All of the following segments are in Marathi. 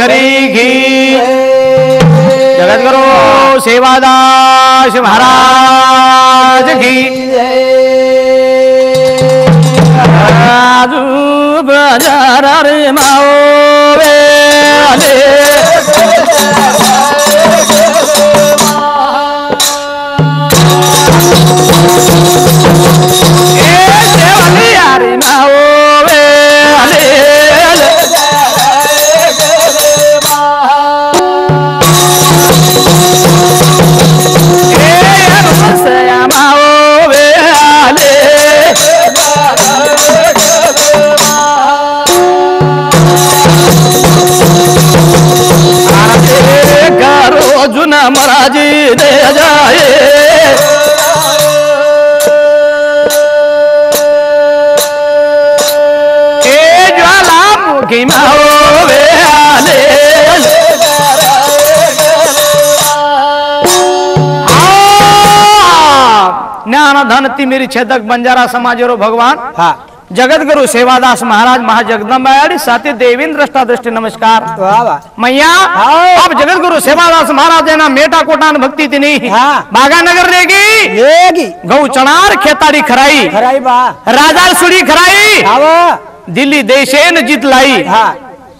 श्री घी जगद्गुरु सेवादास महाराज की राजू बाजार रे माओ जुना महाराजी दे जाए ए ज्वालामुखी माओवे आले ज्ञान धन तिमिरी छेदक बंजारा समाजरो भगवान जगद्गुरु सेवादास महाराज महाजगदंबा साथी देवीन दृष्टा दृष्टि नमस्कार मैया अब जगद्गुरु सेवादास महाराज है ना मेटा कोटान भक्ति तिनी बागानगर लेगी गौ चणार खेताड़ी खराई राजा सुड़ी खराई दिल्ली देशेन जीत लाई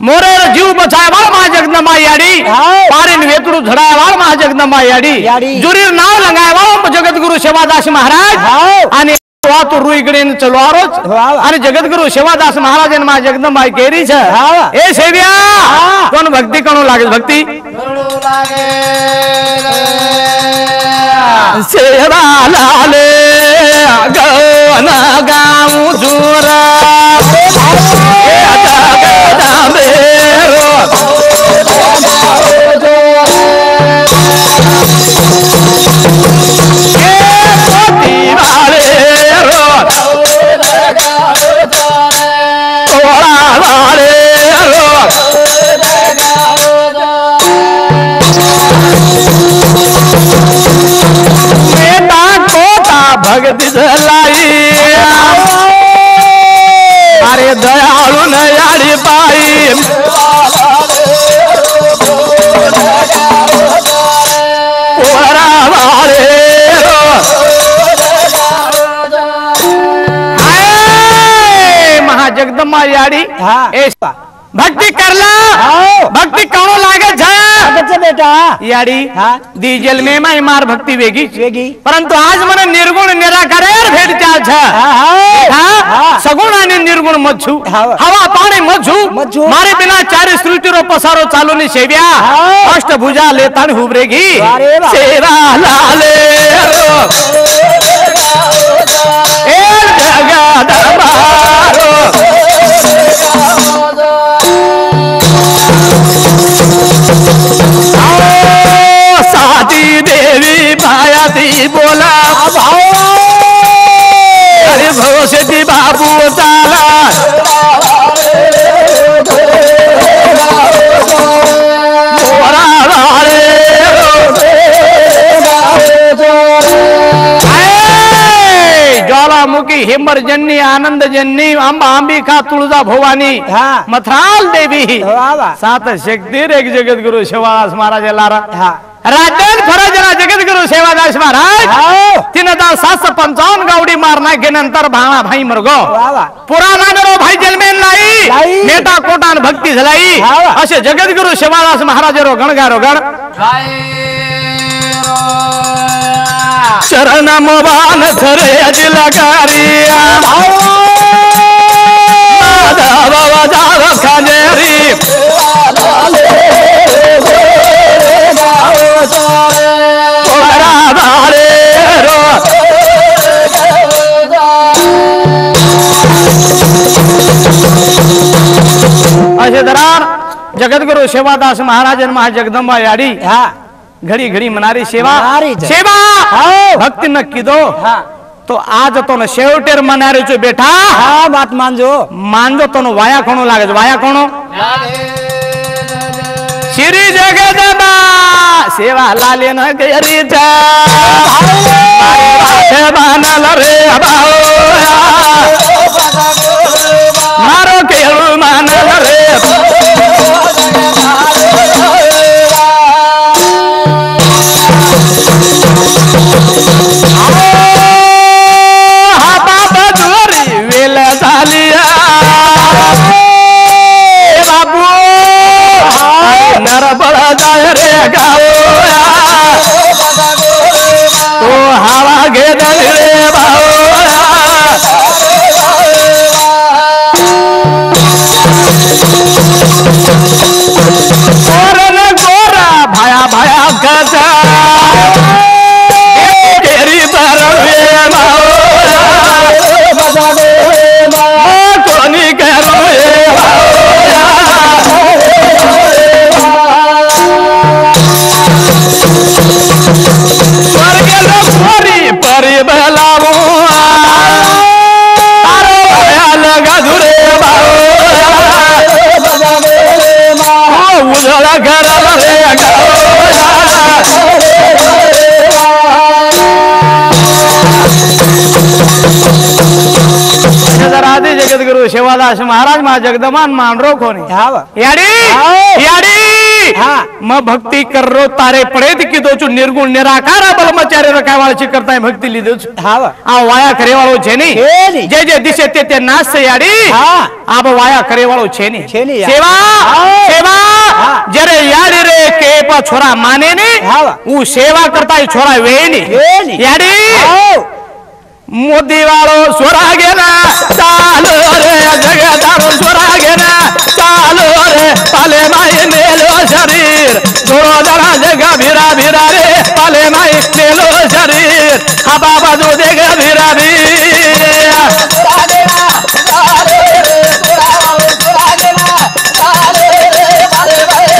मोरे जीव बचाए वाल महाजगदंबा याड़ी पारिन वेतड़ू धड़ाए वाल महाजगदंबा याड़ी जुरीर नाव लगाए वाल जगद्गुरु सेवादास महाराज आणि तो रुईकडे चलो आरोच आणि जगद्गुरु सेवादास महाराज मा जगदंबा केरी छे ए सेव्या कोण भक्ति कणो लागे भक्ति सेवा लाले गना गाऊ जुरा भगति झलाई अरे दयालु नयाड़ी पाई महाजगदंबा याड़ी भक्ति करला भक्ति कौनो लागे बेटा याड़ी डीजल में मैं मार भक्ति वेगी परंतु आज मन निर्गुण निराकार भेट सगुण आणि निर्गुण मच्छू हवा पाणी मच्छू मारे बिना चार सृष्टि रो पसारो चालू नि सेव्या अष्टभुजा लेता हुबरेगी सेवा लाले ए जगदंबारो साती देवी भायाती बोला अरे भरोसेती बाबू चाला ज्वालामुखी हिमर जन्नी आनंद जन्नी अंबा अंबिका तुळजा भवानी मथराल देवी सात शक्ति एक जगद्गुरु सेवादास महाराज लारा राजन फराजना जगद्गुरु सेवादास महाराज 3755 गावडी मारना के नंतर भाणा भाई मरगो पुराना नरो भाई जन्मेन लाई मेटा कोटान भक्ती झलाई असे जगद्गुरु सेवादास महाराज रो गणगारो गण चरण मोबान थरे अजिलकारिया बाबा जाव खानेरी असे दरार जगद्गुरु सेवादास महाराज महाजगदंबा याड़ी घड़ी घड़ी मनारी सेवा सेवा भक्ति नक्की दो तो आज तो न शेवटेर मनारी जो बेटा बात मानजो तो न वाया कोनो लागे वाया कोनो श्री जगदंबा सेवा लाले न गरी जा बानल रे मारो केळू मानल रे गाओ तो हवा घे दगडे भाऊ गोरा भाया भाया कसा तेरी बरवे भाऊ कोणी करू स्वर्गेला पोरी परी बलावू लगा धुरे भाऊ उजळा घराला रे आदि जगद्गुरु सेवादास महाराज मा जगदमान मानरो कोणी याडी याडी मग भक्ती करो तारे पडेत की तो निर्गुण निराकार ब्रह्मचार्य रखावाळची करताय भक्ती લીધો आ वाया करेवाळो છે ની जे जे दिशे ते नाश से याडी आप वाया करेवाळो છે ની सेवा सेवा जरे याडी रे के प छोरा माने ने ऊ सेवा करताय छोरा वेणी याडी मोदी वालो स्वरा गेला चालो रे जगदारो स्वरा गेला चालो रे पाले माई मेलो शरीर थोडो जरा जगा भिरा भिरा रे पाले माई मेलो शरीर हा बाबा जो देगा भिरा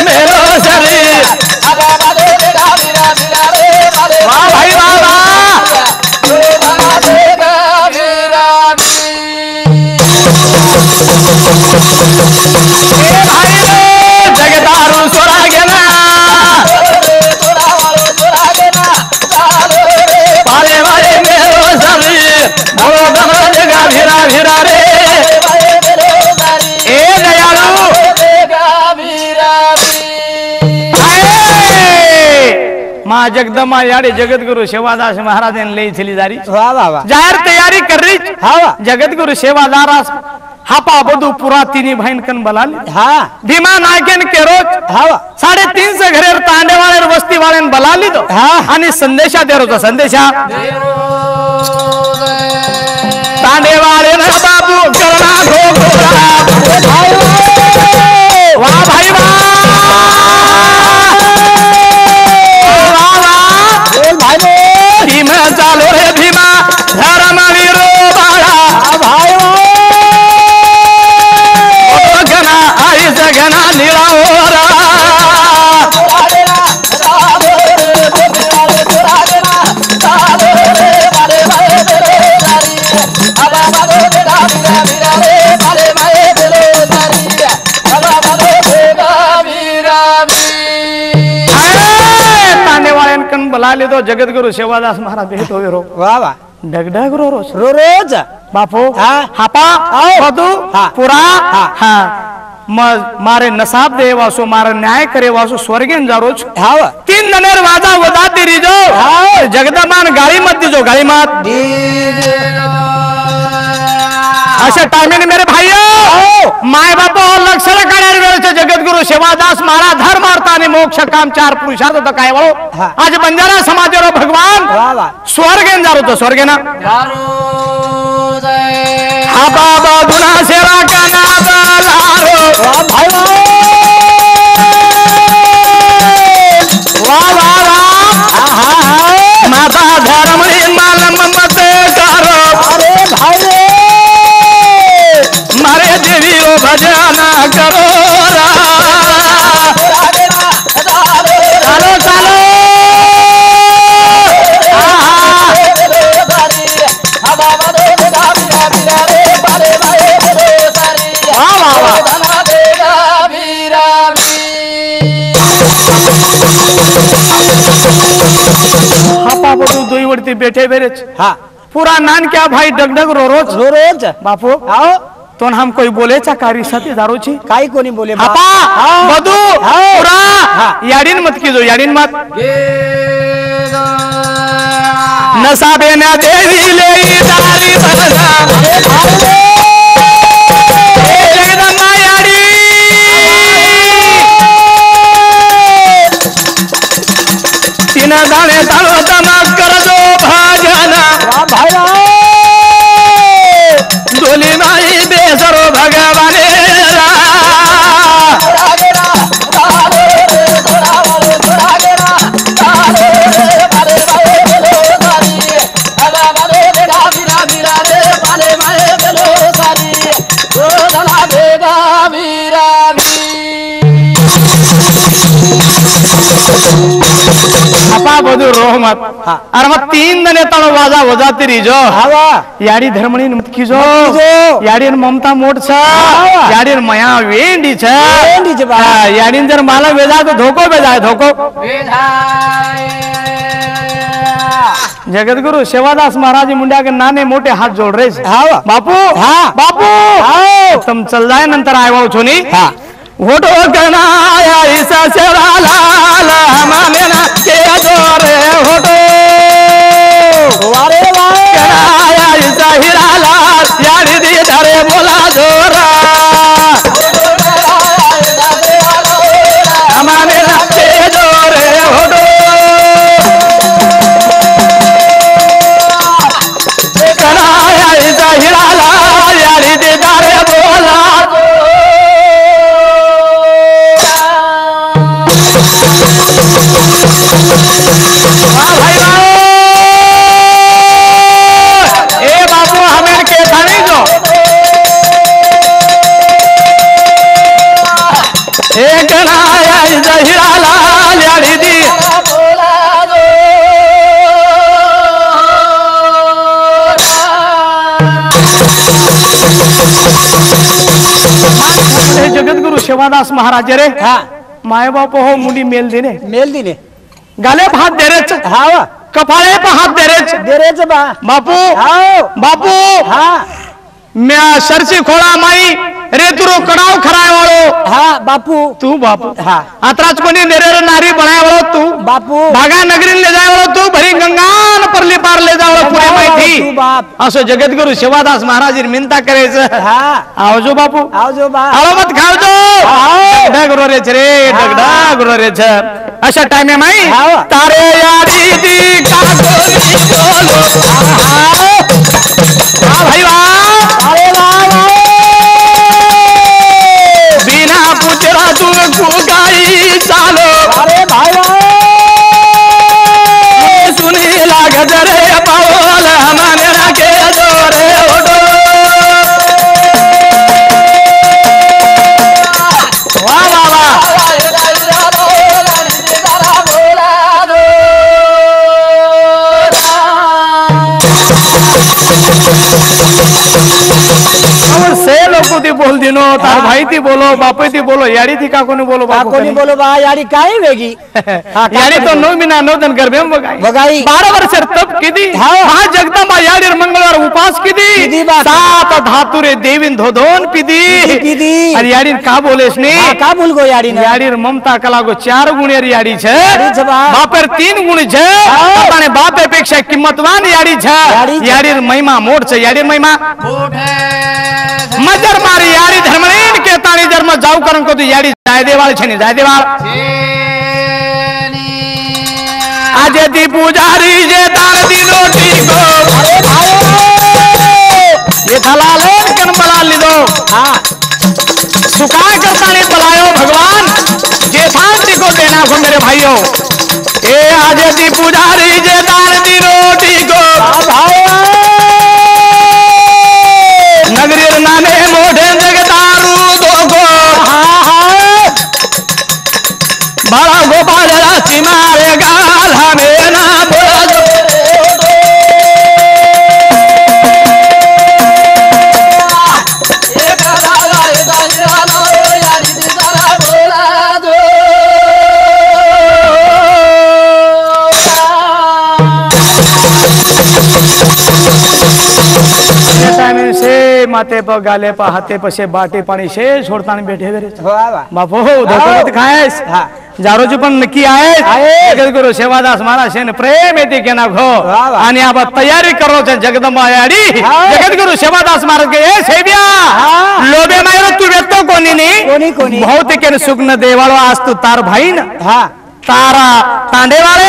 मेलो शरीर वाह भाई वाह भाई जगदारू सोरा गेला पाले वाले मेरो शरीर भलो दमरा जगा भिरा भिरा रे ए दयालु मां जगदमा याडे जगद्गुरु सेवादास महाराज ने ले चली जारी जाहिर तैयारी कर रही जगद्गुरु सेवादास हापा बधू पुरा तिनी बहन कन बलाल भीमा नायकन के रोज 350 घरे तांडे वाले वस्ती वाले बला लीधो आणि संदेशा दे रोज संदेशा तांडे वाले ना बाबू करना घोघोरा वाह भाई वाह भीमा चालो रे भीमा धर्म वीरो बाळा भाई घना आई जगना निळावरा बला ले तो जगद्गुरु सेवादास महाराज भेट होवे रो वाह वाह डगडग रो रोज रोज बापू हापा बधू पुरा हां मारे नसाब दे वासो मारे न्याय करे वासो स्वर्गेन जा रोज 3 ननेर वाजा वदा दिरी जो जगदमान गाळी मत दीजो गाळी मत अशा टाइमिंग मेरे भाइयों माय बापो लक्षण काढार वेळेचे जगद्गुरु सेवादास महाराज धर्म अर्थ आणि मोक्ष काम 4 पुरुषार्थ तो काय वळो आज बंजारा समाजरो भगवान स्वर्गेन जारो तो स्वर्गेना हा बाबा गुना सेवा करना लारो भाई वाह वाह वाह माता धर्म मालम मत करो अरे भाई मारे देवी ओ भजना करो चालो चालो हापा बधू दोई वरती बैठे बेरेच हाँ पूरा नान क्या भाई डगडग रो रोज बापू आओ तो हम कोई बोले चा कारी साथी दारू छी काई कोनी बोले हापा बधू पूरा याडीन मत कीजो याडीन मत नसाबे ना देवी ले दारी बना जगदम्मा याडी मत अरे मत 3 दने तळ वाजा वजाती रिजो हावा याडी धर्मणी मत खिजो याडी ममता मोठ छ याडी मया वेंडी छ याडी जर माला वेजा तो धोको बेजाय धोको जगतगुरु सेवादास महाराज मुंड्या के नाने मोटे हाथ जोड़ रहे हाँ बापू हाँ बापू हाँ तुम चल जाए नंतर आए वो छोनी हाँ वोटो कनाया ईसा सेवा लाल हमारे ना के जोरे वोटो वारे वारे कनाया ईसा हीरा लाल यारी दी धरे बोला जोरा हमारे ना के जोरे वोटो जगतगुरु सेवादास महाराज रे हाँ माय बाप हो मुंडी मेल दिने गाले हाथ दे रे हाँ कपाळे पे हाथ दे रे बापू हाँ बापू हाँ मैं सरसी खोळा माई रे तुरो कडाव खराय वाळो हाँ बापू तू बापू हाँ आत्राच कोणी नेरेर नारी बनाय वाळो तू बापू भागा नगरी ले जाय वाळो तू भरी गंगान परली पार ले जावळो पुरे माहिती तू बाप असो जगतगुरु सेवादास महाराज मिनता करायचं हाँ आवजो बापू आवजो बाप आलो मत खावजो डग गुरु रे रे डगडा गुरु रे छ अशा टाइम में माई तारे यारी दी का गोरी बोलो हां भाई वाह अरे वाह बिना पूछरा तुमको गाई चालो अरे भाई सुनी लागत रे पावल हमारे के जोरे ओडो वाह वाह वाह से लोगों ती बोल दिनो तार भाई ती बोलो बापे ती बोलो यारी थी का कोनी बोलो बापू कोनी बोलो बा यारी काई वेगी यारी तो 9 महीना 9 दिन गर्भे में बगाई 12 वर्ष तप कीदी हां जगदंबा यारी मंगलवार उपास कीदी 7 धातु रे देविन धोधोन पीदी और यारी का बोले इसने का बोल गो यारी ममता कला को 4 गुण यारी छे बापर 3 गुण छे ताने बाप अपेक्षा किंमतवान यारी छे यारी महिमा मोट छे यारी महिमा मजर मारी यारी धर्मलीन के ताणी जन्म जाऊ करन को तो यारी जाय देवाल छे जाय देवाल आज दी पुजारी जे दान दी रोटी को अरे भाई ये दलाले कन बला लिदो हां सुका कर ताणी बलायो भगवान जे शांति को देना को मेरे भाइयों ए आज दी पुजारी जे दान दी रोटी को भाई नगरी नाने मोढ़े जगदारू दोगो बड़ा गोपाल राशि मारे गाल हमें ना बोलो से माते पर गाले पर हाथे पर से बाटे पानी से छोड़ता नहीं बैठे वे बापू धोखो मत खाएस जारो जी पण नक्की आहे जगद्गुरु सेवादास महाराज ने प्रेम येते के ना घो आणि अब तयारी करो जगदंबा याडी जगद्गुरु सेवादास महाराज के ए सेव्या लोबे मायरो तू वेतो कोणी नी कोणी बहुत के सुग्न देवाळो आज तू तार भाई ना हां तारा तांडे वाले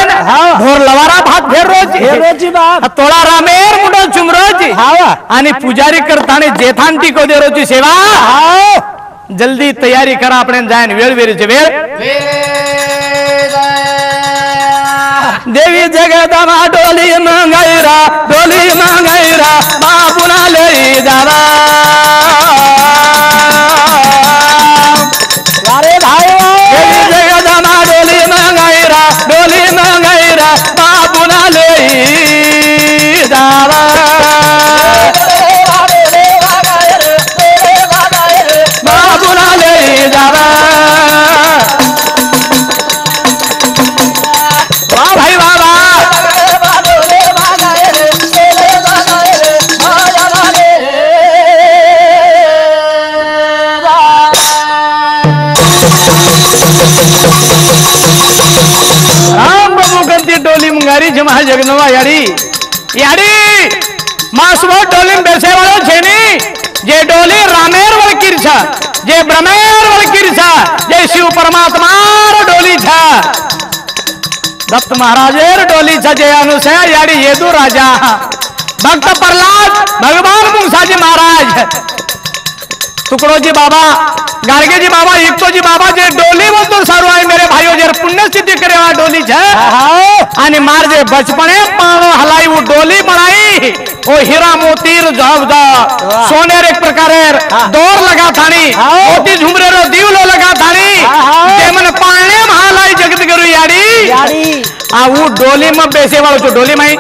ढोर लवारा भात फेर रोज बाप तोळा रामेर मुंडो चुमरोज आणि पुजारी करताने जेथांती को दे रोजी सेवा जल्दी तयारी करा आपण जायन वेळ वेरीचे वेळ देवी जगदंबा डोली मंगैरा बापुना लई जावा अरे भाई देवी जगदंबा डोली मंगैरा बापुना मंगारी जमा जगदंबा याडी मासवो डोली बेसे वाळो छेनी जे डोली रामेर वळकीर छ जे ब्रह्मेर वळकीर छ जे शिव परमात्मा डोली छ दत्त महाराजेर डोली छ जे अनुसया याडी येदू राजा भक्त प्रहलाद भगवान मुंसाजी महाराज तुकडोजी बाबा गाडगेजी बाबा एकतोजी बाबा जे डोली बोलतो सारू आहे मेरे भाइयों जे पुण्यस्थिति करे वा डोली छे आणि मार जे बचपने पाणो हलाई वो डोली बनाई ओ हीरा मोतीर जब सोनेर एक प्रकारेर दौर लगा थानी मोती झुमरेरो दीवलो लगा थानी जे मन पाणे महालाई जगत गुरु याडी आ वो डोली में बेसे वालो छो डोली में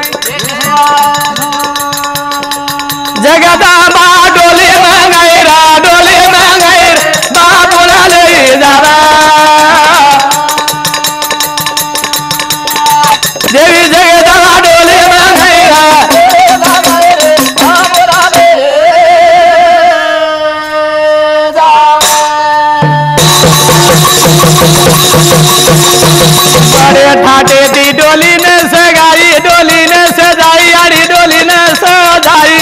जगदंबा डोली में गैरा डोली में गैर बाबूला ले जावा देवी जगदंबा डोली में गैरा बाबूला ले बड़े ठाटे दी डोली ने सगाई डोली ने सजाई आड़ी डोली ने सजाई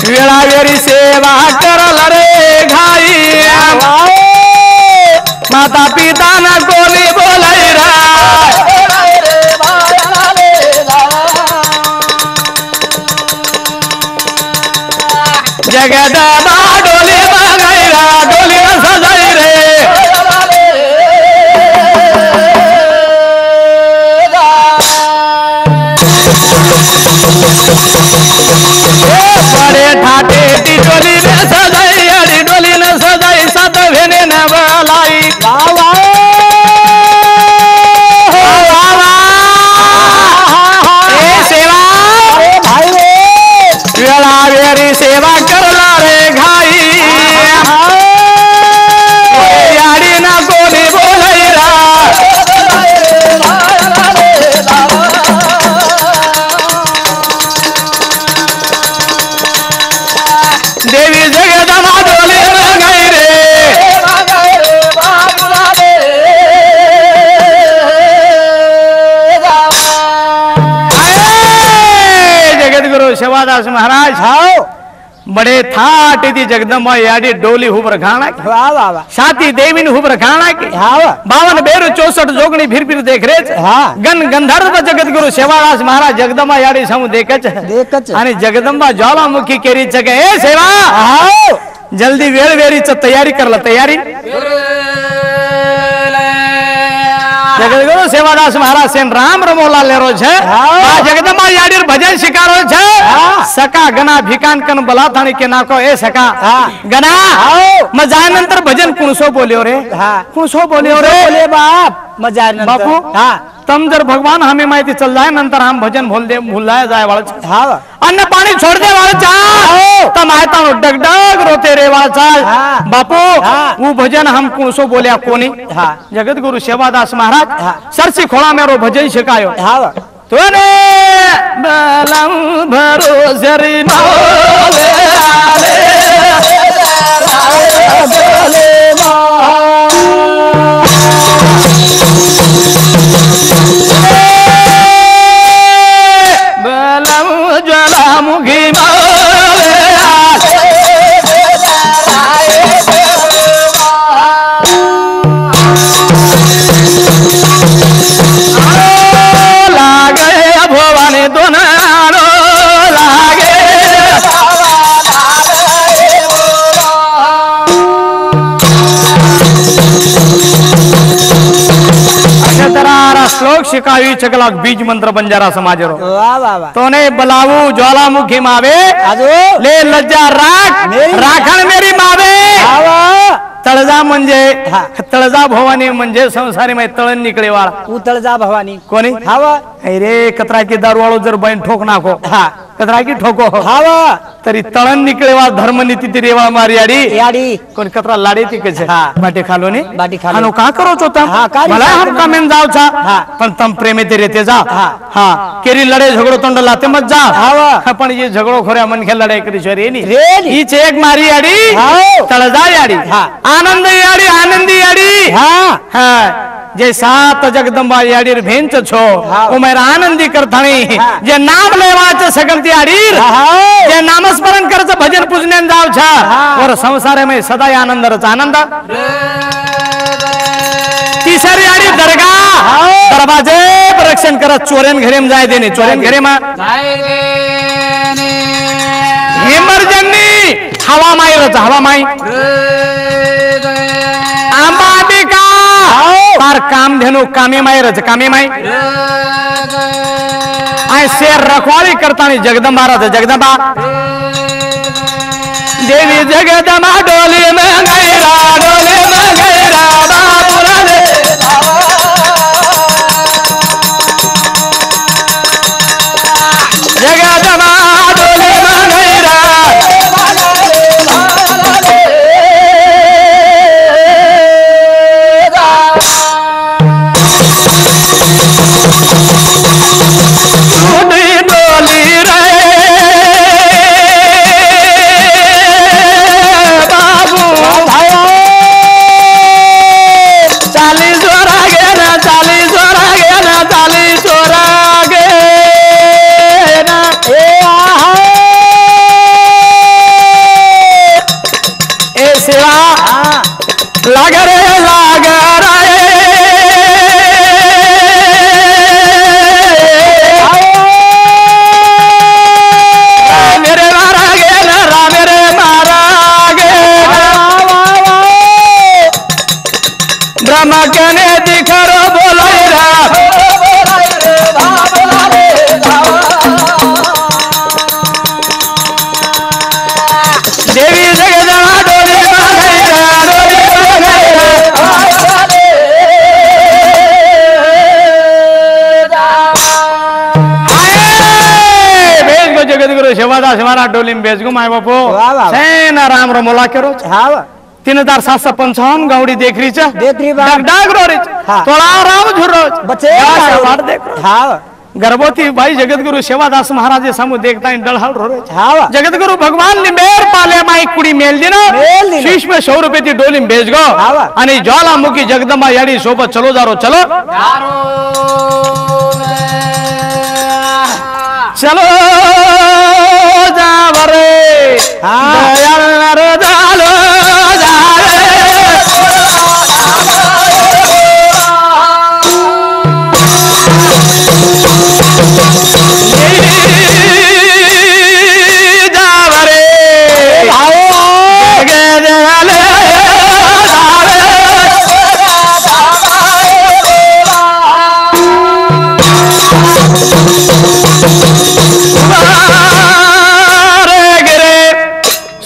वेळावेळी सेवा करल रे घाई माता पिता न कोणी बोलाई रा जगदंबा डोली बगाई रा डोली न सजाई रे बड़े ठाटे दी डोली ने सजाई अड़ी डोली ने सजाई सात भेने न बलाई ए सेवा भाई वेला वेरी सेवा करला रे घाई याडी ना कोणी बोलाई रा देवी जगदंबा डोली में गई रे जगत गुरु सेवादास महाराज बड़े थाट थी जगदंबा याडी डोली हुब रखाना साथी देवी ने हुब रखाना की 52 बेरु 64 जोगणी फिर देख रे गन गंधर्व जगत गुरु सेवादास महाराज जगदंबा याडी समूह देखच आणि जगदंबा ज्वालामुखी केरी जगे ए सेवा जल्दी वेळ वेळीच तयारी करला तयारी जगदगुरु सेवादास महाराज सेन राम रमोला लेरो छे जगदंबा याडीर भजन शिकारो छे सका गना भिकान कन बलाथाणी के नाको ए सका गना मजा नंतर भजन कुणसो बोल्यो रे कुणसो बोल्यो रे बोले बाप मजा नंतर बापू तम जर भगवान हमें माहिती चल जाए नंतर हम भजन भूलाया जाए वाला अन्न पानी छोड़ दे वाला तम आयता डगडग रोते रे वाला बापू वो भजन हम कुणसो बोलिया कोनी जगत गुरु सेवादास महाराज सरसी खोला मेरो भजन शिकायो तोने बलम भरोसे रे मौले बलम ज्वालामुखी लागे भवानी दोनारो लागे श्लोक शिकावी चकला बीज मंत्र बंजारा समाजरो तोने बलावू ज्वालामुखी मावे ले लज्जा राखण मेरी मावे तळजा म्हणजे तळजा भवानी म्हणजे संसारी मध्ये तळण निकळे वाला तळजा भवानी कोणी अरे कतरा की दारवाळो जर बन ठोक नाखो कतरा की ठोको तरी तळण निकळे वाला धर्म नीती ती रेवा मारी याडी कोण कतरा लाडे ती कसे बाटे खालो ने बाटी खालो का करो तो तम मला हम कमेन जाव छा पण तम प्रेमे ते रेते जा केरी लड़े झगड़ो तोंड लाते मत जा पण ये झगड़ो खोऱ्या मन खे लड़ाई करी शरी नी हीच एक मारी याडी तळजा याडी आनंद याडी आनंदी याडी जे सात जगदंबा याडीर भेंच छो उमेर आनंदी करथाणी जे नाम लेवाच सगंती याडीर जे नामस्मरण करच भजन पूजनेन जाव छा और संसार में सदा आनंद रच आनंद तीसरी याडी दरगाह दरवाजे पर रक्षण करत चोरेन घरे में जाय देने चोरेन घरे में हेमरजनी हवा माई रच हवा माई अंबाबिका तार काम धेनु कामे माई रच कामे माई आय शेर रखवाली करतानी जगदंबा रच जगदंबा देवी जगदंबा डोली में गैरा बाबूरा रे जगदंबा डोली में गैरा सेवादास हमारा डोली में बेच गो माय बापो सेना राम रो मोला करो 3755 गावड़ी देख रही छ देख रही बा डाग रो रे थोड़ा राम झुरो बच्चे वाट देख हां गर्भवती भाई जगतगुरु सेवादास महाराज सामू देखता है डलहल रो रे हां जगतगुरु भगवान ने मेर पाले माई कुड़ी मेल दिनो शीश में 100 रुपए की डोली में बेच गो आणि ज्वालामुखी जगदंबा याडी सोबत चलो जारो चलो चलो जावरे दयाल रे जालो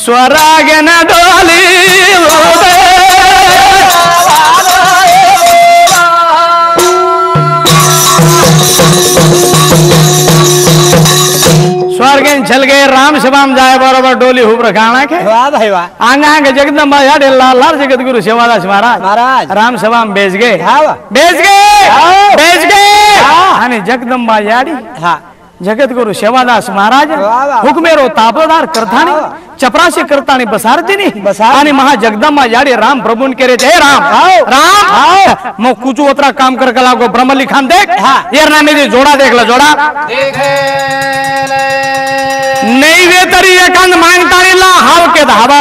स्वरागन डोली स्वर्गन चल गए राम सभाम जाए बरोबर डोली हुब रखाना के वाह भाई वाह आंगा के जगदंबा याडे लाल जगत गुरु सेवादास महाराज राम सभाम बेच गए आणि जगदंबा याडी जगत गुरु सेवादास महाराज हुकमेरो ताबदार करतानी चपराशी करतानी बसारतीनी आणि महा जगदंबा याडी राम प्रभुन केरे जय राम राम मो कुछ उतरा काम कर कला को ब्रह्मली खान देख यार ना मेरी जोड़ा देख लो जोड़ा नहीं वे तरी एकांत मांगतानी ला हाव के धावा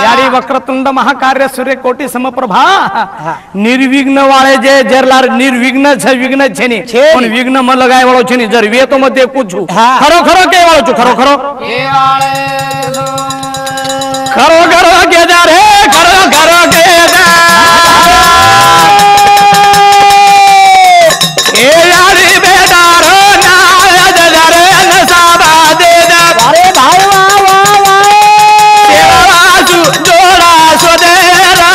याडी वक्रतुंड महाकार्य सूर्य कोटि समप्रभा निर्विघ्न वाले जे जरलार निर्विघ्न छ विघ्न छेनी पण विघ्न म लगाय वालो छेनी जर वे तो मध्ये पूछू खरो खरो के वालो छु खरो खरो के वाले खरो खरो के जा रे खरो खरो के जा ए यारी बेटा रो ना जा रे न साबा दे जा अरे भाई वाह वाह वाह तेरा वासु जोड़ा सोदेरा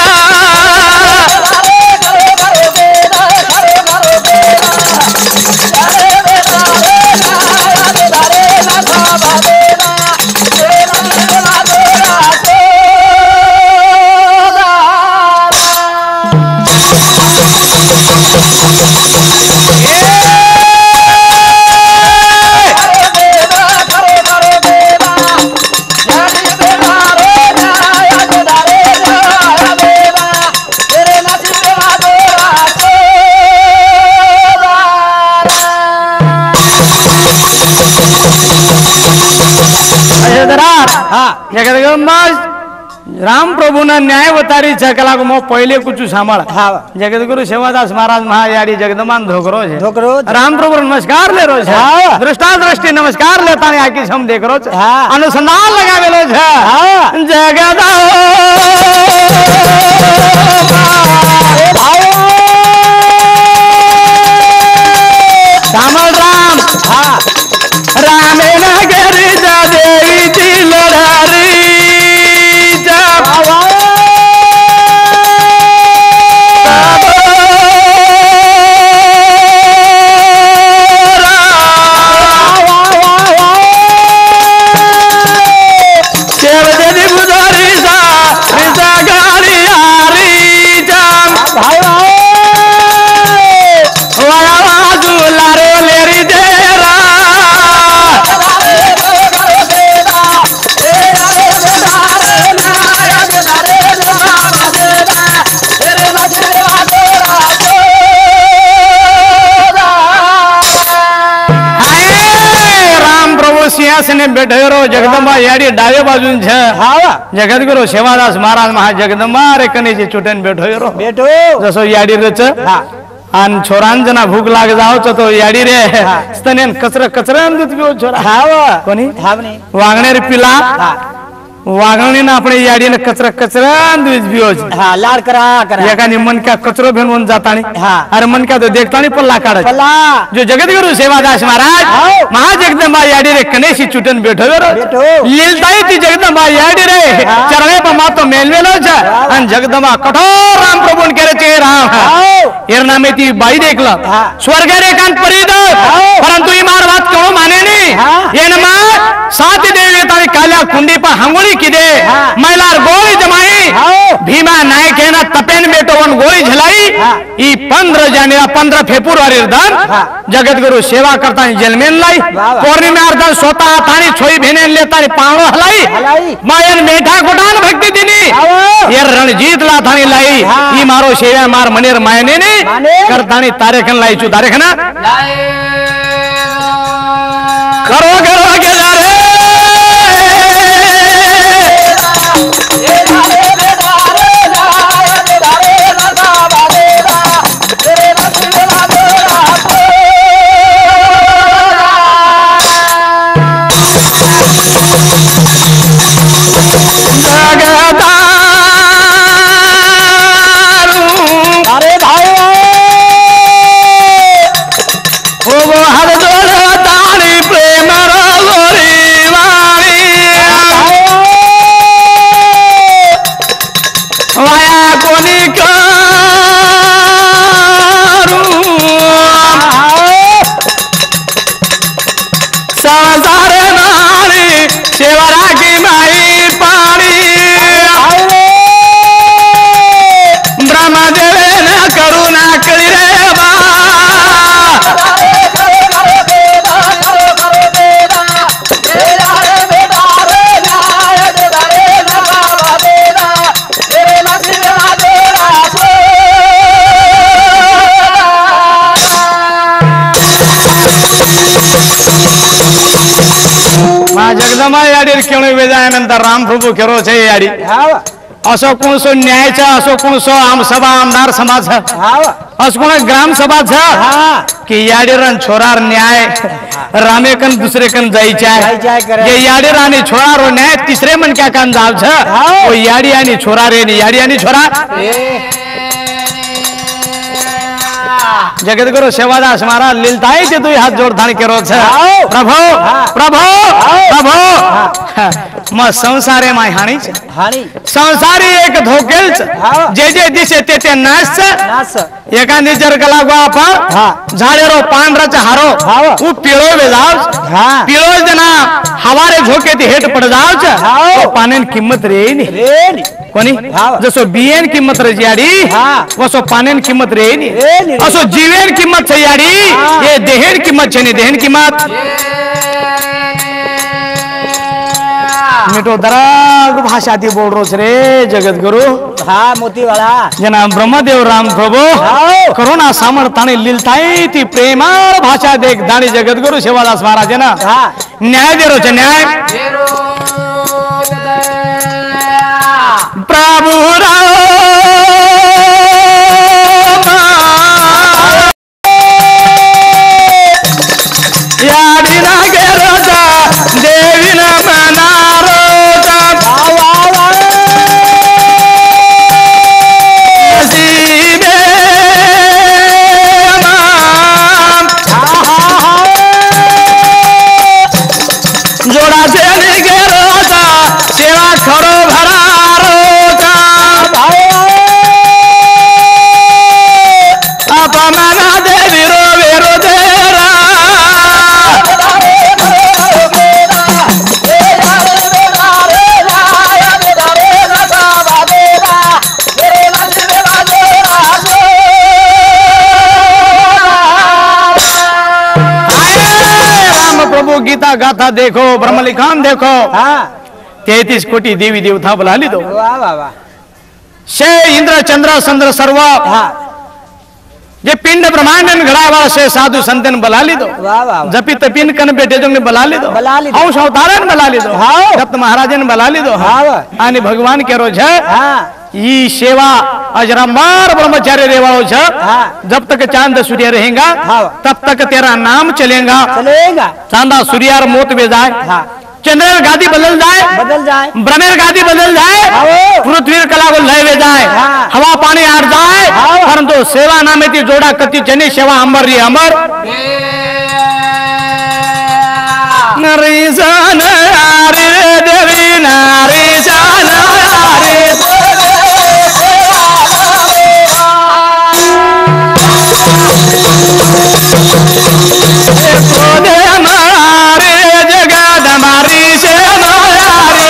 जगदम्बा राम प्रभु ना न्याय वतारी छकला को मो पहले कुछ सांभळ હા जगदगुरु सेवादास महाराज महायाड़ी जगदमान धोकरो छे ઢોકરો राम प्रभु नमस्कार ले रो छे हाँ। दृष्टा दृष्टि नमस्कार लेता ने आकी हम देख रो छे हाँ। अनुसंधान लगावेलो छे हाँ। जगदा श्यामल राम હા रामे नगर जा देवी जी लड़ारी जा सिंहासने बैठे रो जगदंबा याडी डावे बाजून छे હા जगदगुरु सेवादास महाराज महा जगदंबा रे कने जे चुटन बैठो रो બેઠો जसो याडी रच હા आन छोरांजना भूक लाग जाओ तो याडी रे स्तनेन कचरा दूध पिओ छोरा હા कोणी હાવની वागणे रे पिला હા वागणी ना अपने याडी ने कचरा दूध पिओ હા લાડ કરા કરા एकानी मन का कचरो भेन जातानी हाँ। अरे मन का तो देखतानी पल्ला काढ પલા जो जगदगुरु सेवादास महाराज हाँ। महाजगदंबा याडी रे कनेसी चुटन बैठो रो બેઠો लीलताई थी जगदंबा याडी रे हाँ। चरणे पर मातो मेलवेलो छ अन जगदंबा कठोर राम प्रभुन करे छे राम હા एर नामे ती बाई देखला हाँ। स्वर्ग रे कान परिद हाँ। परंतु ई मार बात कोण माने नी हाँ। एन मा सात देवी तारी काल्या कुंडी पर हांगोळी किदे हाँ। मैलार गोळी जमाई हाँ। भीमा नायक ना तपेन बेटो वन गोळी झलाई हाँ। ई 15 जानेवारी 15 फेब्रुवारी दन हाँ। जगतगुरु सेवा करता जेलमेन लाई वाह। पौर्णिमा अर्धन स्वतः तानी छोई भेने लेता पावणो हलाई હલાઈ मायन मेठा कोटान भक्ति दिनी આવો ये रणजीत ला थानी लाई हाँ। ई मारो सेवा मार मनेर मायने ने माने। करतानी तारेखन लाई छु तारेखना करो करो के जा रे અરે ભાઈ जगदंबा याडी केवळ वेजानंतर राम प्रभू केरो छे याडी असो कोणसो न्याय छ असो कोणसो आम सभा आमदार समाज छ असो कोण ग्राम सभा छ कि याडी रन छोरार न्याय रामे कन दूसरे कन जाई चाय ये याडी रानी छोरा रो न्याय तीसरे मन क्या कान जाव छ ओ याडी आनी छोरा रे नी याडी आनी छोरा जगतगुरु सेवादास महाराज लीलताई ते दुई हाथ जोड़ धान केरो छ प्रभु प्रभु प्रभु म संसारे माय हाणी छ हाणी संसारी एक धोकेल छ जे जे दिसे ते ते नाश छ नाश एका निजर गला गो आपण झाडेरो पांढराच हारो उ पिळो वेजाव पिळो जना हवारे झोके ते हेट पड जाव छ तो पानेन किंमत रे नी कोणी जसो बियन किंमत रे याडी वसो पानेन किंमत रे नी असो जीवन किंमत छ याडी ये देहन किंमत छ नी देहन किंमत मिटो दराग भाषा ती बोल रोज रे जगत गुरु हाँ मोती वाला जना ब्रह्मदेव राम प्रभु करुणा सामर्थ्याने लीलताई ती प्रेमाळ भाषा देख दाणी जगत गुरु सेवादास महाराज ना न्याय देरो छ न्याय लीला गाथा देखो, ब्रह्म लिखान देखो, हाँ 33 कोटी देवी देवता बुला ली दो, वाह वाह वाह शे इंद्र चंद्र चंद्र सर्व, हाँ जे पिंड ब्रह्मांड घड़ा वाला से साधु संतन बुला ली दो, वाह वाह जपी तपिन कन बेटे जो ने बुला ली दो, बुला ली दो। औष अवतारन बुला ली दो, हाँ। दत्त महाराजन बुला ली दो, हाँ आणि भगवान के रोज है हाँ ये सेवा अजरामर ब्रह्मचार्य रेवाड़ो छ, हाँ। जब तक चांद सूर्य रहेगा हाँ। तब तक तेरा नाम चलेगा, चलेगा चांदा सूर्यार मोत में जाए, हाँ चंद्र गादी बदल जाए, बदल जाए ब्रह्मेर गादी बदल जाए, हाँ। पृथ्वी कला को लय वे जाए, हाँ। हवा पानी आर जाए, हाँ। परंतु सेवा नामे ती जोड़ा कति जनी सेवा अमर री अमर नरीसान हरे देवी नारीसान हरे खोदे हमारे जगत हमारी से हमारी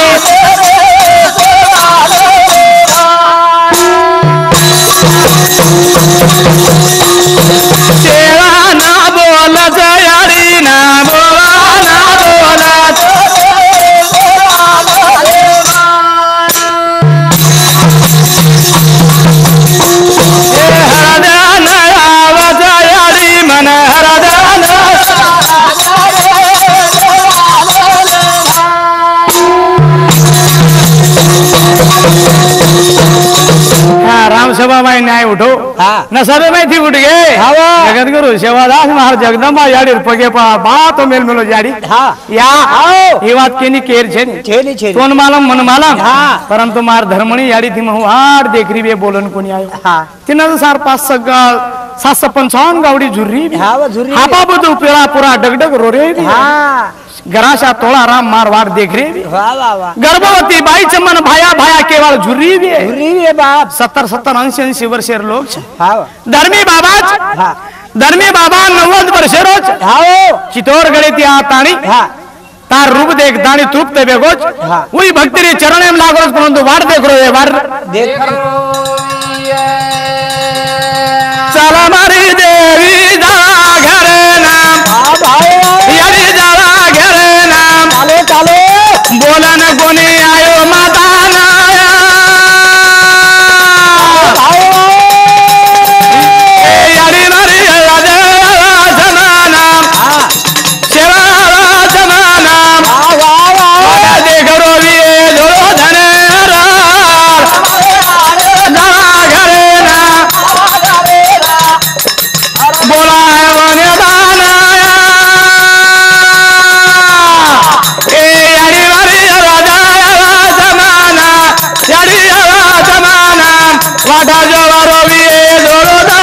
सेवा ना बोलत यारी ना बोला ना बोलत हरदान आवत यारी मन हरदान राम सभा में न्याय उठो, हाँ। न सभे में थी उठ गए, हाँ। जगत गुरु सेवादास महाराज जगदम्बा याड़ी पगे बात मेल मेलो जाड़ी, हाँ या आओ ये बात केनी केर छे ने, छेली छेली कोन मालम मन मालम, हाँ। परंतु मार धर्मणी याड़ी थी महु हार देख रही बे बोलन कोनी आयो, हाँ तिना तो सार 755 गावड़ी झुर्री भी, हाँ वो झुर्री हापा बुदू पेड़ा पूरा डगडग रो रे भी, हाँ गराशा तोड़ा राम मारवाड़ देख रहे भी, वाह वाह वाह गर्भवती बाई चमन भाया भाया केवल झुर्री भी है, झुर्री भी है बाप 70-80 वर्षेर लोग छे, हाँ धर्मी बाबा हाँ धर्मी बाबा 90 वर्षेरो हाँ चितौर गड़ी त्या ताणी हाँ तार रूप देख दाणी तृप्त बेगोच हाँ। वही भक्ति रे चरण में लागोच परंतु वार देख रो ये वार देख चला मारी देवी जा घरे नाम हाँ भाई यारी जाला घरे नाम चालो चालो बोलन कोनी आयो माता नाया यारी मारी राजा जमानाम हाँ सेवा जमानाम वाह वाह वाह देख रो भी दो धने घरे ना बोला है वने बनाया ए यारी वारी राजा जमाना यारी जमाना वाटा जवारो भी दोरो दो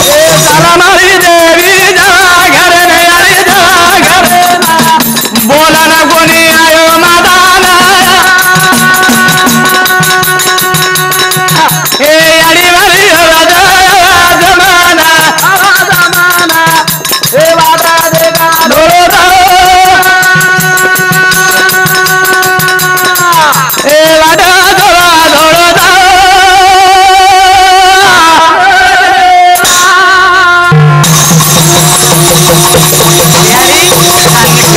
ए सारा देवी जा घर ने यारी जा घर बोला ना कोनी आयो मादाना ए यारी वारी राजा जमाना ए वाटा देगा दोरो दो ए वाटा दोरो दो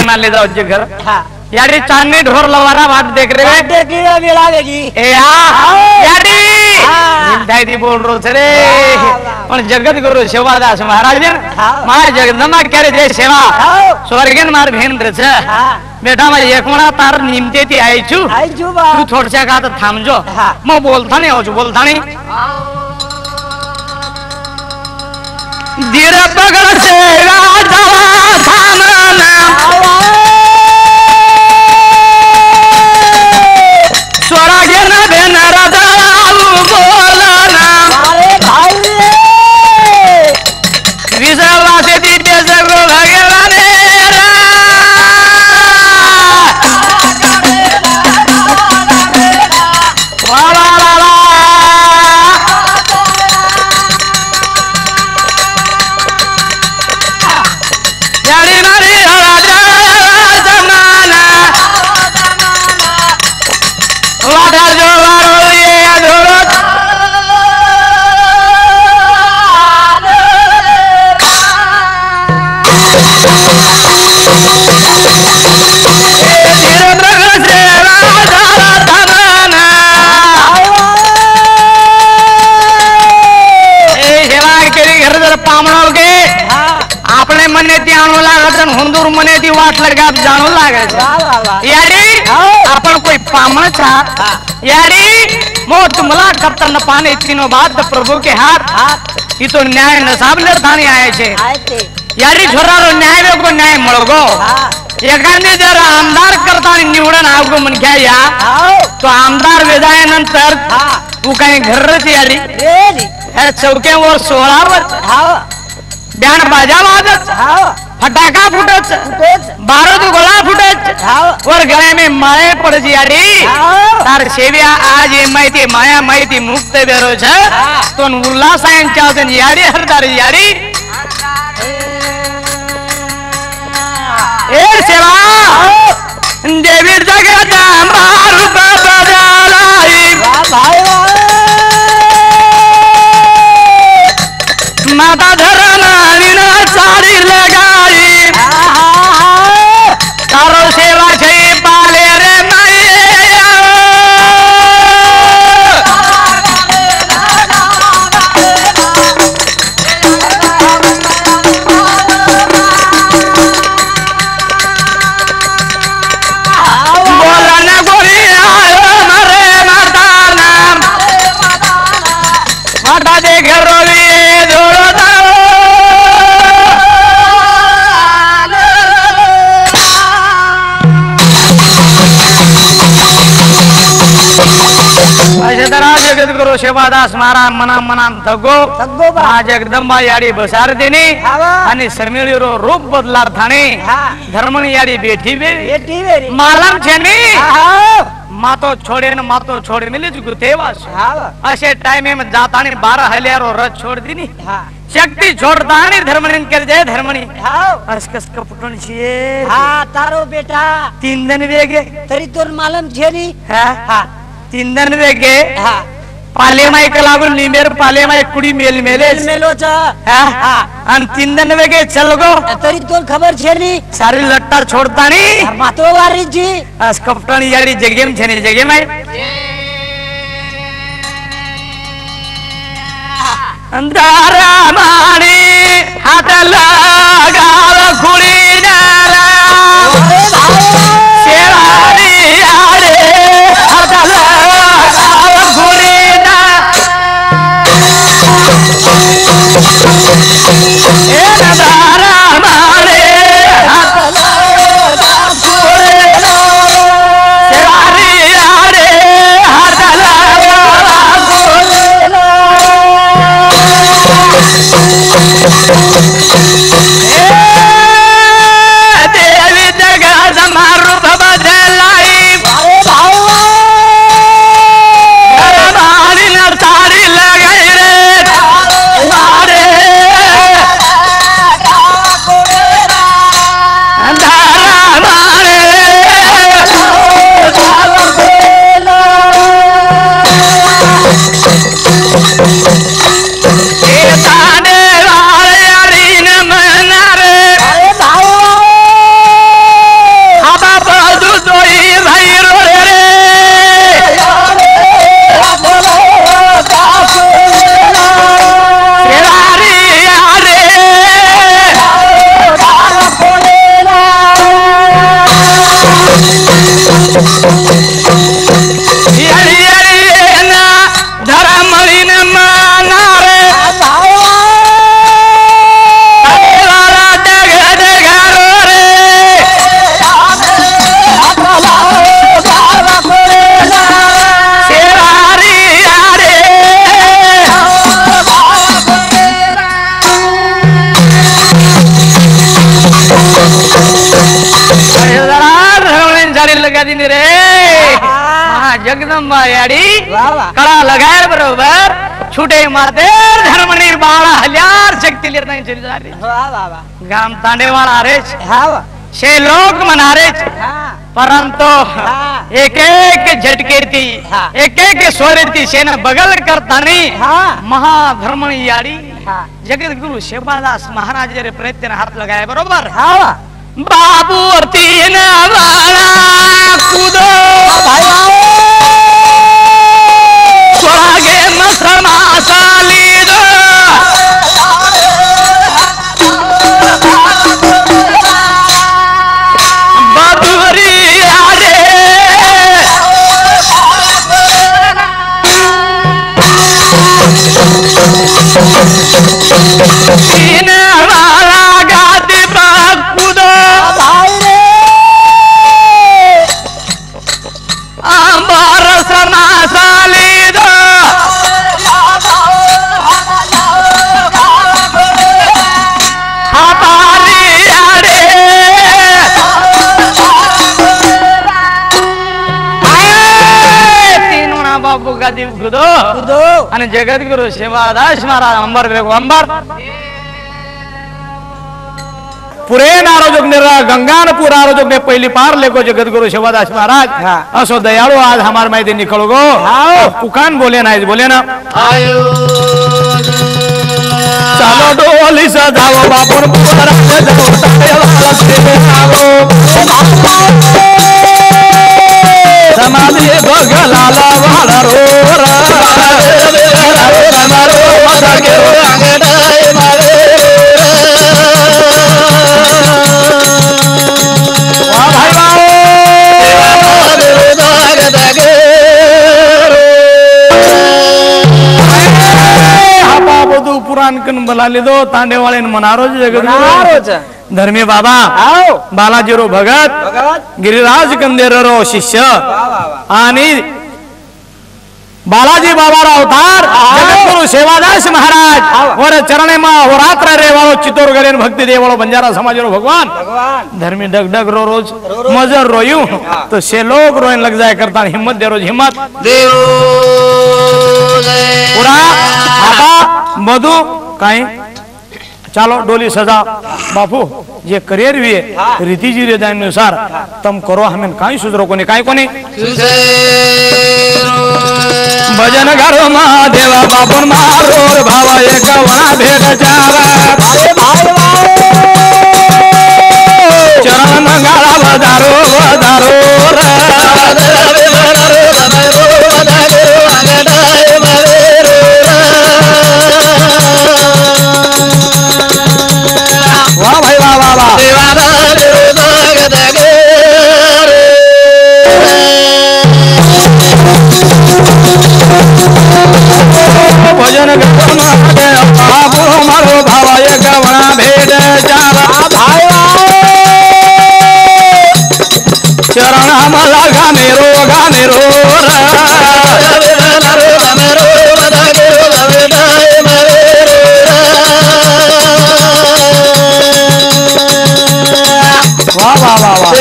मान ले जाओ जे घर हाँ यारी चांदनी ढोर लवारा बात देख रहे हैं देखेगा मिला देगी ए यारी हाँ। दादी बोल रो थे रे वाह, पण जगत गुरु सेवादास महाराज ने हाँ। मार जगदम्बा करे जय सेवा हाँ। स्वर्गन मार भेन रे छे हाँ बेटा मैं एक मणा तार निमते थी आई छु आई जो तू बाप थोड़सा का तो थामजो हाँ। मैं बोलता नहीं हो छु बोलता नहीं धीरे पकड़ से राजा थामना स्वर्गन भेन राजा बोलना अरे भाई विश्वासे दिव्य सगो भगवान यारी આપણે મને ત્યાં લાગે હુંદુર મને થી વાટ લડકા જાણું લાગે છે यारी आपण कोई पामण था यारी मोत मला कप्तान पाने तीनों बात प्रभु के हाथ ये तो न्याय नसाब लड़ाने आए छे यारी छोरारो न्याय में को न्याय मळगो एखादी जर आमदार करता निवडून आवगो मन घ्या या तो आमदार वेदायानंतर तू काही घरच यारी ह्या चौक्यावर 16 वर ब्याण बाजा वाजत फटाका फुटत बारूद गोळा फुटत और गळे में माळे पडजी यारी तार सेव्या आज ये माहिती माया माहिती मुक्त बेरो छ तो उल्लास यांच्या यारी हरदार यारी ए सेवा देवी जगत मारू बदलाई माता धरना साड़ी लगाई तारो सेवा छे पाले रे जगद्गुरु सेवादास महाराज मना मना थगो जगदंबा याडी बसार देने आणि सरमिळीरो रूप बदलार थाने धर्मणी याडी बेठी बेरी मालम छेनी मातो छोड़े मिले गुतेवास असे टाइम में जातानी 12 हल्यारो रथ छोड़ दिनी शक्ति छोड़तानी धर्मणी कर जय धर्मणी असकस कपटण छे तारो बेटा 3 दिन वेगे तरी तोर मालम छेनी 3 दिन वेगे पाले माई का लागून लिमेर पाले माई कुड़ी मेलो छ आणि 3 दिन वेगे चल गो तरी तोर खबर छेनी सारी लट्टार छोड़तानी मातो वारी जी अस कपटण यारी जगेम छेनी जगे माई अंधारा माणी हात लगाव खुली नारा शेवारी आरे हात लगाव खुली अंधारा माणी हात लगाव खुली शेवारी आरे हात लगाव खुली देवी जगत मारू बदलाई धर्मानी नरसारी लगाई रे मारे अंधारा मारे ताने वाले अरीन मनारे हवा बदू दोई भाई रो रे शेवारी आरे यारी यारी ना धर्मणी न मनारे लगा दी रे जगदंबा याडी कळा लगाय बरोबर छुटे माते धर्मनीर बाळा हल्यार शक्ती निर्णय चली जाते गाम तांडेवाळा रे छे लोक मनारे परंतु एक एक झटकेरती एक एक सोरेती सेना बगल करतानी महाधर्मणी याडी हाँ। जगत गुरु सेवादास महाराज जरे प्रयत्न हाथ लगाए बरोबर हाँ बाबू और तीन वाला कूदो स्वागे मसमासा लीदो बदुरी आरे तीन वाला गादी पर कूदो अंबर समासा लीदो हमारी आरे तीनों ना बाबू गादी कूदो कूदो અને જગત ગુરુ સેવાદાસ મહારાજ અંબર ભેગો અંબર पुरेन आरोजक निरा गंगानपुर आरोजक ने पहली पार लेको जगत गुरु सेवादास महाराज हाँ। असो दयालु आज हमारे मायदे निकलो गो पुकान बोले ना बोले ना चलो डोली सजाओ बापुर पुरा सजाओ तायवाला से आओ समाधि बगलाला वाला रोरा मारो मदगे अंगड़ाए मारे वाह भाई वाह आपा બધું પુરાણ કન બલાલી દો તાંડે વાળે મનારો જગત ધર્મી બાબા आओ બાલાજીરો ભગત भगवत गिरिराज कंदेररो शिष्य आणि बालाजी बाबारा अवतार जगतगुरु सेवादास महाराज और चरणे मा होरात्र रे वाळो चितोर गरेन भक्ति देवाळो बंजारा समाजरो भगवान भगवान धर्मी डग डग रो रोज मजर रोयू तो से लोग रोयन लग जाए करता हिम्मत दे रोज हिम्मत पूरा आपा मधु काई ચાલો ડોલી સજા બાપુ જે કરિયર વીએ રીતિજી રેદાન અનુસાર તમ કરો હમેન કાઈ સુધરો કોને કાઈ કોને ભજન કરો મહાદેવા બાપન મારો ભાવા એક વણા ભેટ જાવા ચરણ મંગાળા વધારો વધારો वाह भाई वाह वाह वाह भजन बाबू मारो भावा एक वणा भेट जावा चरण मला गानेरो गानेरो वाह वाह वाह वाह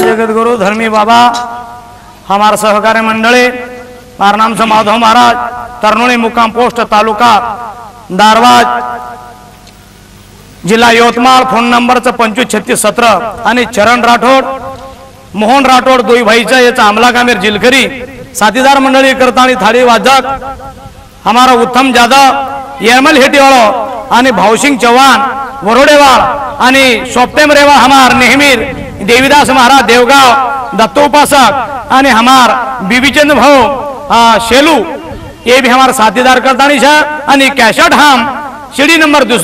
जगत गुरु धर्मी बाबा हमारा सहकारी मंडळी मार नाम से माधव महाराज तरनोली मुकाम पोस्ट तालुका दारवाज जिल्हा यवतमाळ फोन नंबर 253617 आणि चरण राठोड मोहन राठोड दोई भाईचा याचा अमला कामेर जिलकरी साथीदार मंडळी करतानी थाळी वाजक हमारा उत्तम जाधव यरमल हेटीवाळो आणि भावसिंग चव्हाण वरोडेवाळ आणि सोप्तेम रेवा हमार नेहमीर देवीदास महाराज देवगाव दत्तोपासक आणि हमार बीबीचंद भाऊ शेलू ये भी हमारा साथीदार करतानी छा आणि कैशट हम शिडी नंबर 2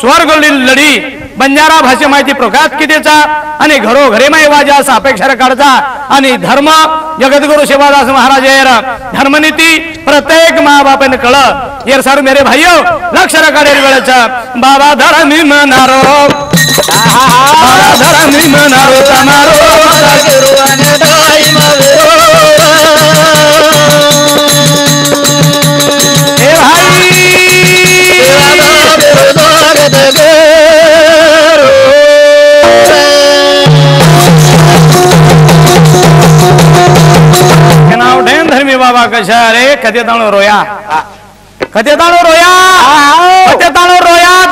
स्वर्ग लढी बंजारा भाषे माहिती प्रकाश कितीचा आणि घरोघरी माई वाजा असा अपेक्षा काढचा आणि धर्म जगतगुरु सेवादास महाराज येर धर्मनीती प्रत्येक माँ बापन कळ येर सर मेरे भाइयों लक्ष रकाडेर वेळेचा बाबा धर्मी मनारो बाबा धर्मी मनारो तमारो ए भाई धर्मी बाबा कशा रे कधी ताणो रोया कधी ताणो रोया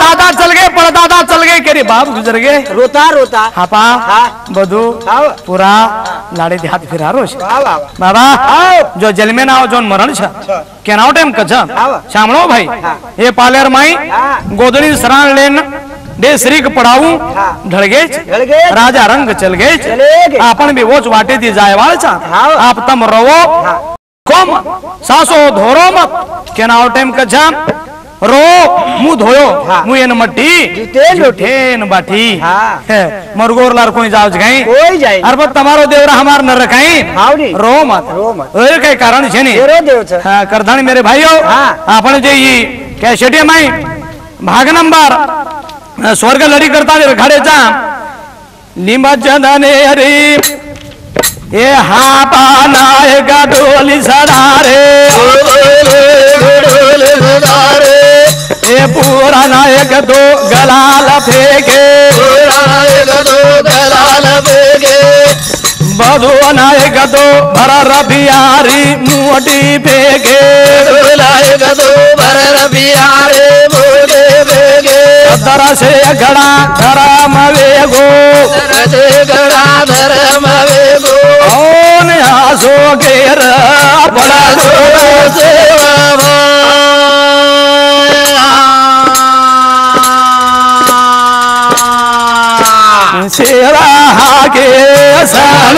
दादा चल गए पड़दादा चल गए के रे बाप गुजर गए रोता रोता हापा हाँ। बधु हाँ। पूरा लाड़े हाथ फिरारो छे वाह वाह बाबा जो जन्मे ना हो जोन मरण छ केनाओ टाइम कछ हाँ। सामणो भाई हाँ। ये पालेर माई हाँ। गोदड़ी शरण लेन दे श्री के पढ़ाऊ हाँ। ढल गए ढल गए। राजा रंग चल गए चले गए। आपन भी वोच वाटे दी जाए वाल छा हाँ। आप तम रवो हाँ। कोम सासो धोरो मत केनाओ टाइम कछ रो मुंह धोयो हाँ। मुंह एन मट्टी जूतेन रोटी। जूठेन बाटी हाँ। मरगोर लार कोई जाओ गई कोई जाए अरब तमारो देवरा हमार न रखाई हाउडी रो मत रो मत ओए कई कारण छे ने तेरो देव छ हाँ, करधानी मेरे भाइयों हाँ। आपण जे ई कैसेटे माई भाग नंबर स्वर्ग लड़ी करता रे घड़े चा लिंबा चंदने हरी ए हा पानाए गडोली सदारे ए पूरा नायक दो गलाल फेंके बधु नायक दो भर रबियारी मुटी फेंके तरह से घड़ा धरम वेगो ओन आसो घेर बड़ा सेवा के सल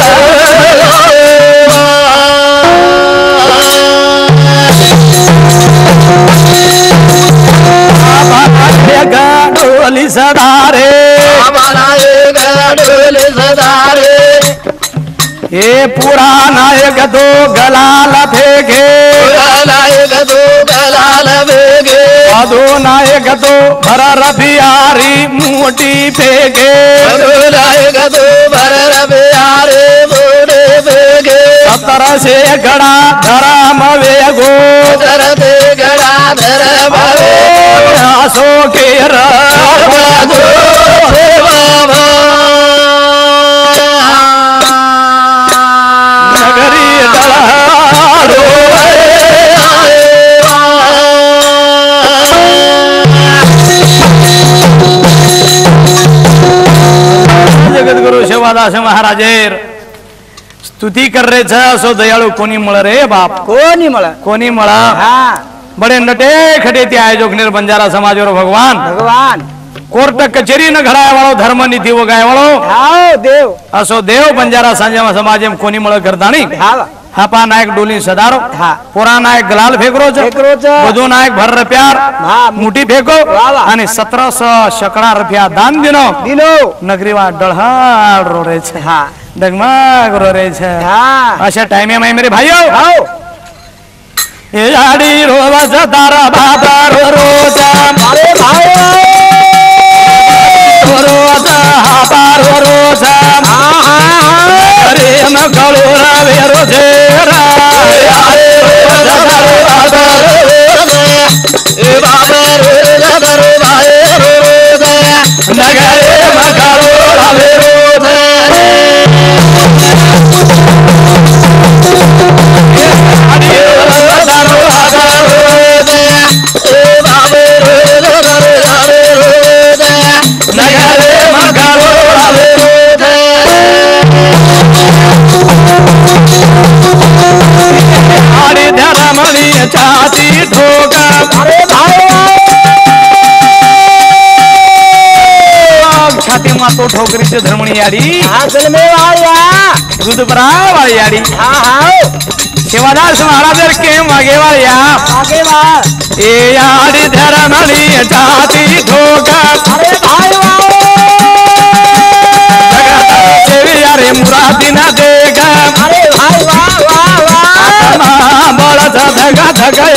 गडोली सदारे ये पुराना एक दो गलाल फेंके अदो नायक दो भर रबियारी मुटी फेंके तरह से घड़ा धरम वेगो आसो के नगरी दलारो जगत गुरु सेवादास महाराजेर स्तुति कर रहे छ सो दयाळू कोणी मळ रे बाप कोणी मला कोणी मळ हाँ बड़े नटे खटे ते आयोजक निर बंजारा समाज और भगवान भगवान कोर्ट कचेरी न घडाय वाळो धर्म नीति वो गाय वाळो हाओ देव असो देव बंजारा सांजा समाज में कोणी मळ करदाणी हावा हापा नायक डोली सदारो हाँ। पुरा नायक गलाल फेकरो छ फेकरो छ। बधु नायक भर रुपयार हाँ। मुठी फेको वाह वाह। आणि 1700 शकड़ा रुपया दान दिनो दिनो नगरीवा डळहाड रो रे छ हाँ डगमग रो रे छ हाँ अशा टाइम में मेरे भाइयों हाओ ये आड़ी रोवा सदारा बाबा रो रोजा अरे भाई रोजा हापा रो रोजा अरे न कलोरा वे रोजेरा नगरे मकलोरा वे नगरे मकलोरा वे आड़ी धरमणी चाती ठोका अरे भाई छाती मा तो ठोकरी से धर्मणी याड़ी हाँ दिल में वालिया दूध बरा वाली याड़ी हाँ हाओ सेवादास महाराज के मागे वाली या आगे बात ए याड़ी धरमणी चाती ठोका अरे भाई देवी यारे मुरादी ना देगा अरे भाई वाह वाह वाह बड़ा धगा धगे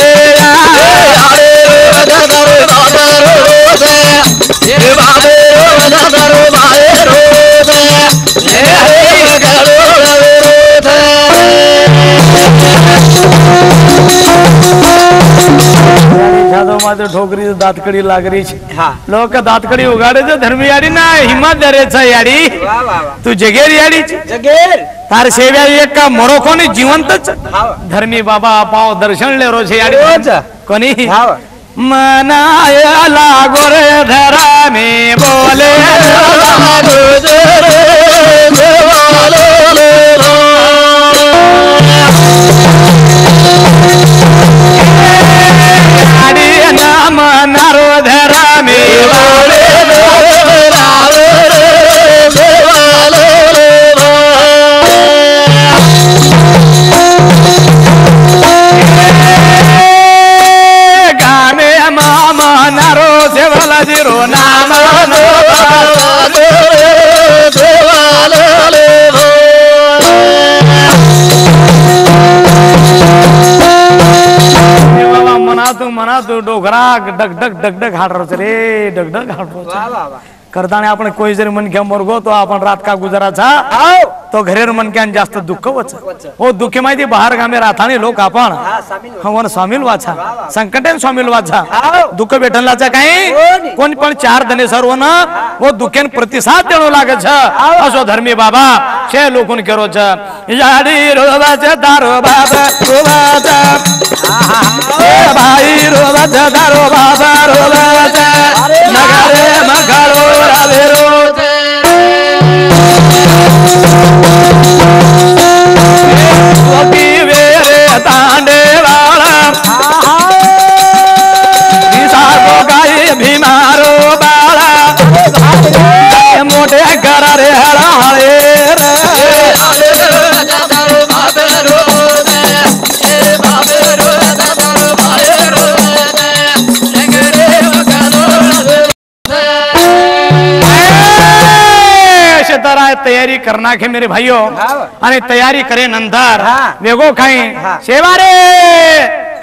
ठोकरी दातकड़ी लागरी हाँ लोक दातकड़ी उगाड़े जो धर्मी याड़ी ना हिम्मत दरे छ याड़ी वाह वाह वाह तू जगेर याड़ी जगेर तार सेव्या एक का मरो कोणी जिवंतच हाँ धर्मी बाबा पाव दर्शन ले रोज याड़ी रोज कोणी हाँ मनायला गोरे धरा मी बोले मनारो धरा मी बोले नारो सेवला जिरो नाम मना तू डोगरा डगडग डगडग हाड रोच रे डगडग हाड रोच करताना आपण कोई जरी मनक्या मोरगो तो आपण रात का गुजराचा तो घरेर मनक्यान जास्त दुःख वच हो दुःख माहिती बाहेर गामे राहतानी लोक आपण हवन सामील वाचा संकटन सामील वाचा दुःख भेटलाचा काही कोण पण चार धने सर्व ना वो दुःखेन प्रतिसाद देणो लागे छ असो धर्मी बाबा छे लोकून केरो छ याडी रोवाचे दारो बाबा रोवाचा भाई रोवाचा दारो बाबा रोवाचा नगरे मगारो रावे रोते गोपी वेरे तांडे वाला दिसाको गाई भीमारो बाळा मोठे करारे हळाळे तैयारी करना के मेरे भाइयों आणि तैयारी करे नंतर वेगो खाई सेवा रे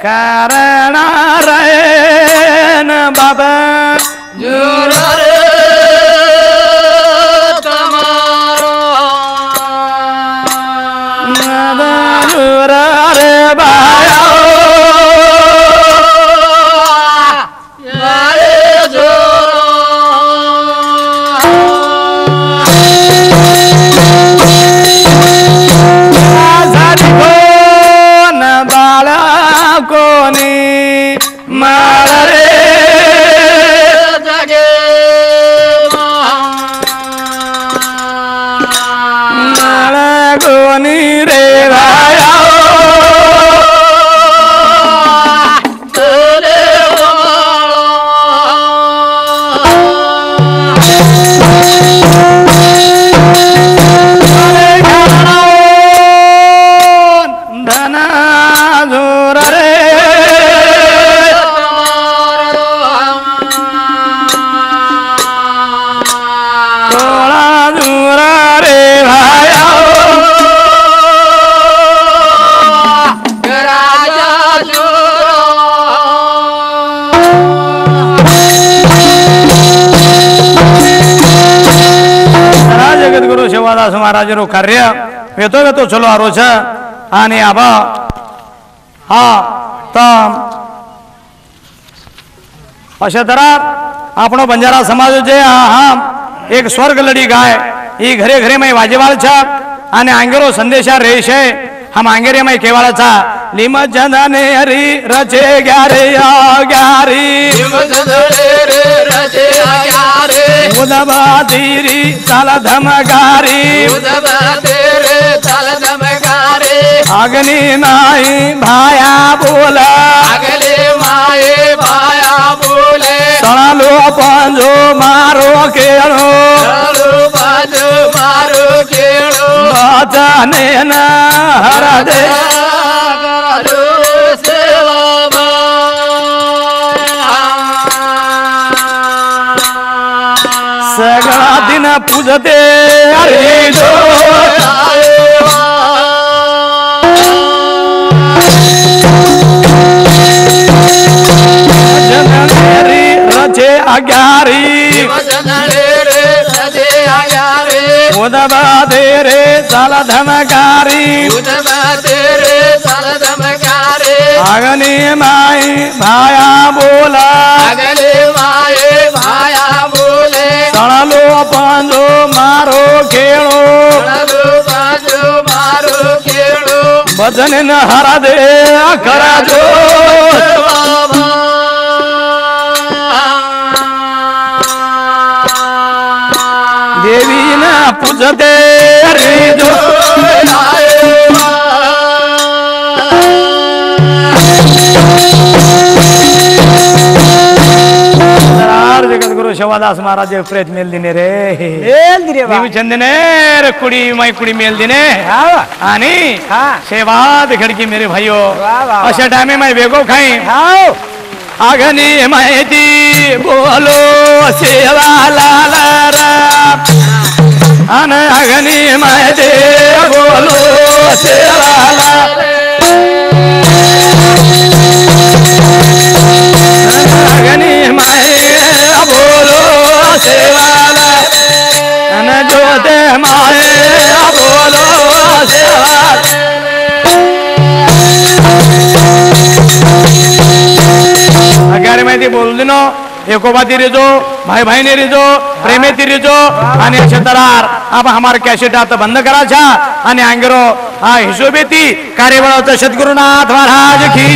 करना रे न बाबा जुरा रे तमारो जुरा रे बाया सेवादास महाराज रो कार्य येतो येतो चलो आरोच आणि आबा हा तम अशा तरात आपण बंजारा समाज जे हा एक स्वर्ग लड़ी गाय ही घरे घरे में वाजेवाल छ आणि आंगेरो संदेशा रेश है हम आंगेरे में केवाल छ लिम जंदने हरी रचे ग्यारे आ ग्यारी लिम जंदने रे रचे आ ग्यारे उदबा दीरी ताल धमगारी उदबा तेरे ताल धमगारी अग्नि माई भाया बोला अगले माए भाया बोले सणालो पंजो मारो केळो सणालो पंजो मारो केळो बाजाने न हरा दे सगळा दिन पूजते हरी जो जननेरी रचे अग्यारी उदबा तेरे साल धमकारी अग्नि माई भाया बोला अगले माए भाया बोले सणलो पंजो मारो खेळो भजन न हरा दे करा जो तुझ दे रे जो जगद्गुरु शिवादास महाराज प्रेत मेल दिने रे चंदने रे कुड़ी माई कुड़ी मेल दिने आणि सेवाद खडकी मेरे भाइयो अशा टाइमे मैं वेगो खाई आगनी माहिती बोलो सेवा लाला अन अगनी माहिती बोलो सेवा अगनी माहे बोलो सेवाला अन जोते माहे बोलो सेवा अगर माहिती बोल दिनो एकोबा तिरिजो भाई भाई ने रिजो प्रेमे तिरिजो आणि अशा तरार अब हमार कॅसेट आता बंद करायचा आणि अंगरो हा हिशोबेती कार्यबळाचा सद्गुरुनाथ महाराज की